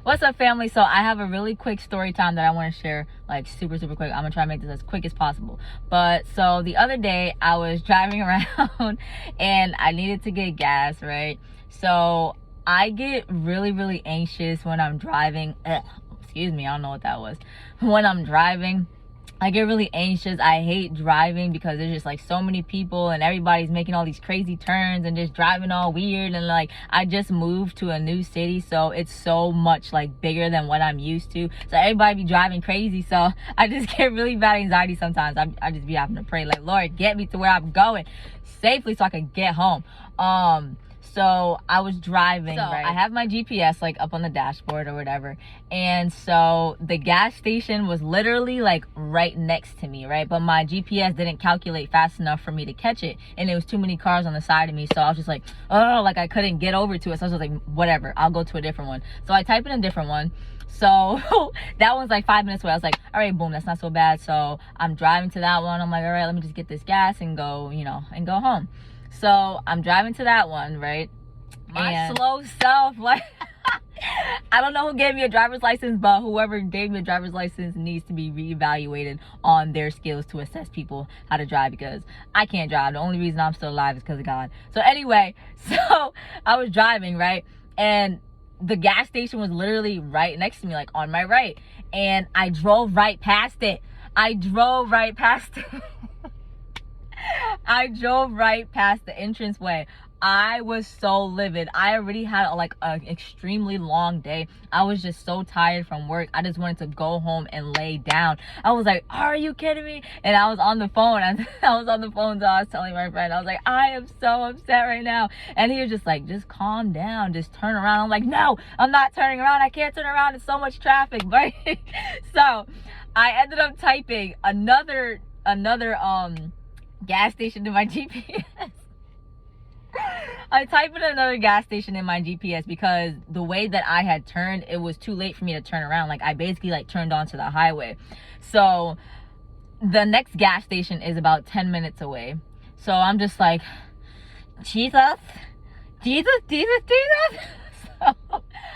What's up, family? So I have a really quick story time that I want to share, like super quick. I'm gonna try to make this as quick as possible. But so the other day I was driving around and I needed to get gas, right? So I get really anxious when I'm driving. Excuse me, I don't know what that was. When I'm driving, I get really anxious. I hate driving because there's just like so many people and everybody's making all these crazy turns and just driving all weird. And like, I just moved to a new city, so it's so much like bigger than what I'm used to. So everybody be driving crazy. So I just get really bad anxiety sometimes. I just be having to pray like, Lord, get me to where I'm going safely so I can get home. So I was driving, right? I have my GPS like up on the dashboard or whatever. And so the gas station was literally like right next to me, right? But my GPS didn't calculate fast enough for me to catch it. And there was too many cars on the side of me. So I was just like, oh, like I couldn't get over to it. So I was just like, whatever, I'll go to a different one. So I type in a different one. So that one's like 5 minutes away. I was like, all right, boom, that's not so bad. So I'm driving to that one. I'm like, all right, let me just get this gas and go, and go home. So I'm driving to that one, right? My slow self, like, I don't know who gave me a driver's license, but whoever gave me a driver's license needs to be reevaluated on their skills to assess people how to drive, because I can't drive. The only reason I'm still alive is because of God. So anyway, so I was driving, right? And the gas station was literally right next to me, like on my right. And I drove right past it. I drove right past it. I drove right past the entranceway. I was so livid. I already had like an extremely long day. I was just so tired from work. I just wanted to go home and lay down. I was like, are you kidding me? And I was on the phone. I was on the phone, so I was telling my friend, I was like, I am so upset right now. And he was just like, just calm down, just turn around. I'm like, no, I'm not turning around. I can't turn around. There's so much traffic, right? So I ended up typing another gas station in my GPS. I typed in another gas station in my GPS because the way that I had turned, it was too late for me to turn around. Like, I basically like turned onto the highway. So the next gas station is about 10 minutes away. So I'm just like, Jesus. So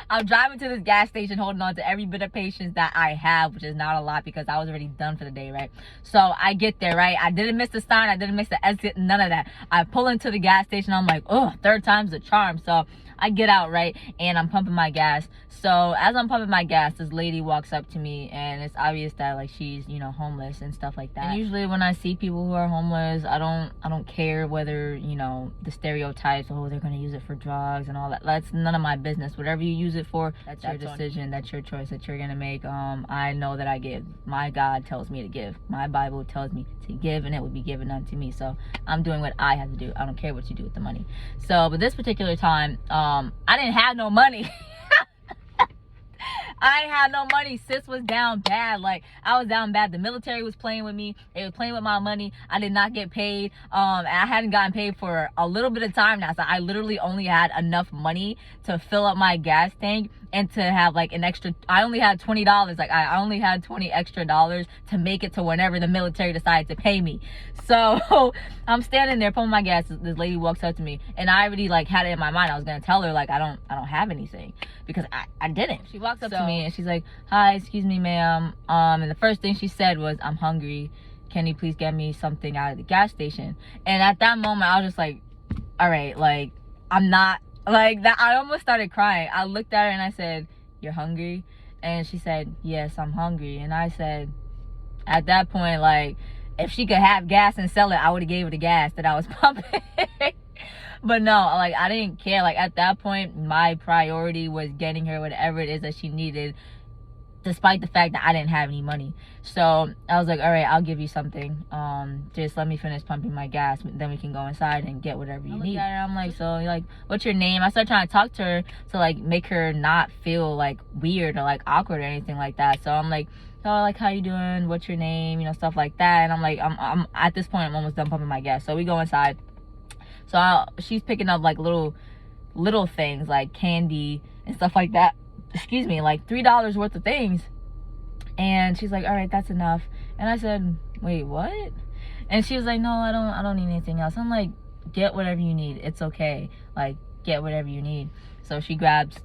I'm driving to this gas station, holding on to every bit of patience that I have, which is not a lot because I was already done for the day, right? So I get there, right? I didn't miss the sign. I didn't miss the exit, none of that. I pull into the gas station. I'm like, oh, third time's the charm. So I get out, right? And I'm pumping my gas. So as I'm pumping my gas, this lady walks up to me, and it's obvious that like she's, homeless and stuff like that. And usually when I see people who are homeless, I don't care whether, the stereotypes, oh, they're gonna use it for drugs and all that. That's none of my business. Whatever you use it for, that's your decision, that's your choice that you're gonna make. I know that I give. My God tells me to give. My Bible tells me to give, and it would be given unto me. So I'm doing what I have to do. I don't care what you do with the money. So, but this particular time, I didn't have no money. I had no money. Sis was down bad. Like, I was down bad. The military was playing with me. They was playing with my money. I did not get paid. And I hadn't gotten paid for a little bit of time now. So I literally only had enough money to fill up my gas tank and to have like an extra. I only had $20. Like, I only had $20 extra to make it to whenever the military decided to pay me. So I'm standing there pumping my gas. This lady walks up to me, and I already like had it in my mind. I was gonna tell her like I don't have anything, because I didn't. She walks up to me and she's like, hi, excuse me, ma'am. And the first thing she said was, I'm hungry. Can you please get me something out of the gas station? And at that moment, I was just like, all right, like, I'm not like that. I almost started crying. I looked at her and I said, you're hungry? And she said, yes, I'm hungry. And I said, at that point, like, if she could have gas and sell it, I would have gave her the gas that I was pumping. But no, like, I didn't care. Like, at that point, my priority was getting her whatever it is that she needed, despite the fact that I didn't have any money. So I was like, all right, I'll give you something. Just let me finish pumping my gas, then we can go inside and get whatever you need. I'm like, so like, what's your name? I started trying to talk to her to like make her not feel like weird or like awkward or anything like that. So I'm like, oh, like, how you doing? What's your name? Stuff like that. And I'm like, I'm at this point, I'm almost done pumping my gas. So we go inside. So she's picking up like little things like candy and stuff like that. Excuse me, like $3 worth of things. And she's like, all right, that's enough. And I said, wait, what? And she was like, no, I don't need anything else. I'm like, get whatever you need. It's okay. Like, get whatever you need. So she grabs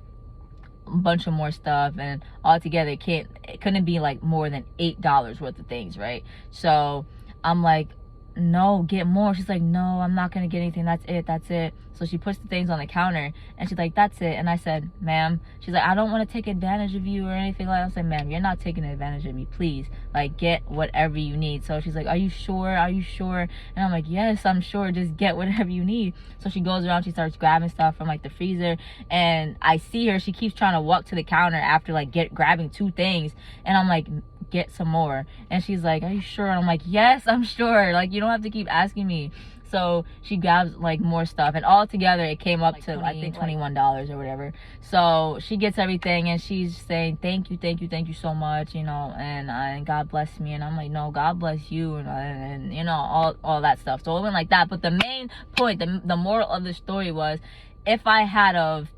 a bunch of more stuff, and altogether it couldn't be like more than $8 worth of things, right? So I'm like, no, get more. She's like, no, I'm not gonna get anything, that's it. So she puts the things on the counter and she's like, that's it. And I said, ma'am, she's like, I don't want to take advantage of you or anything like that. I said, ma'am, you're not taking advantage of me, please, like, get whatever you need. So she's like, are you sure, and I'm like, yes, I'm sure, just get whatever you need. So she goes around, she starts grabbing stuff from like the freezer, and I see her, she keeps trying to walk to the counter after like grabbing 2 things, and I'm like, get some more. And she's like, are you sure? And I'm like, yes, I'm sure, like, you don't have to keep asking me. So she grabs like more stuff, and all together it came up like to I think $21 or whatever. So she gets everything and she's saying thank you so much, you know, and God bless me. And I'm like, no, God bless you, and you know, all that stuff. So it went like that. But the main point, the moral of the story was, if I had of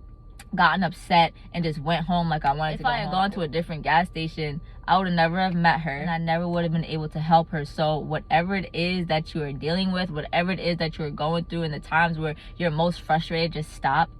gotten upset and just went home like I wanted to go home, if I had gone to a different gas station, I would have never have met her, and I never would have been able to help her. So whatever it is that you are dealing with, whatever it is that you're going through in the times where you're most frustrated, just stop,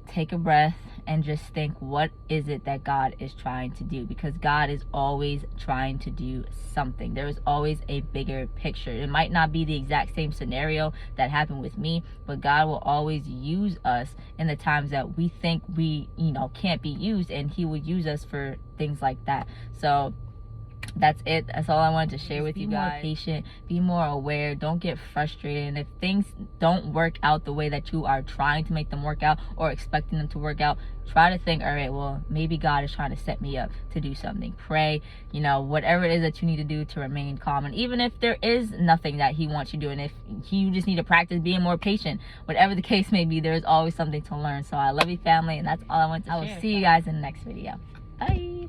take a breath, and just think, what is it that God is trying to do? Because God is always trying to do something. There is always a bigger picture. It might not be the exact same scenario that happened with me, but God will always use us in the times that we think we, you know, can't be used, and he will use us for things like that. So that's it. That's all I wanted to share with you guys. Be more patient, be more aware, don't get frustrated. And if things don't work out the way that you are trying to make them work out or expecting them to work out, try to think, all right, well, maybe God is trying to set me up to do something. Pray, you know, whatever it is that you need to do to remain calm. And even if there is nothing that he wants you to do, and if you just need to practice being more patient, whatever the case may be, there is always something to learn. So I love you, family, and that's all I want to share. I will see you guys in the next video. Bye.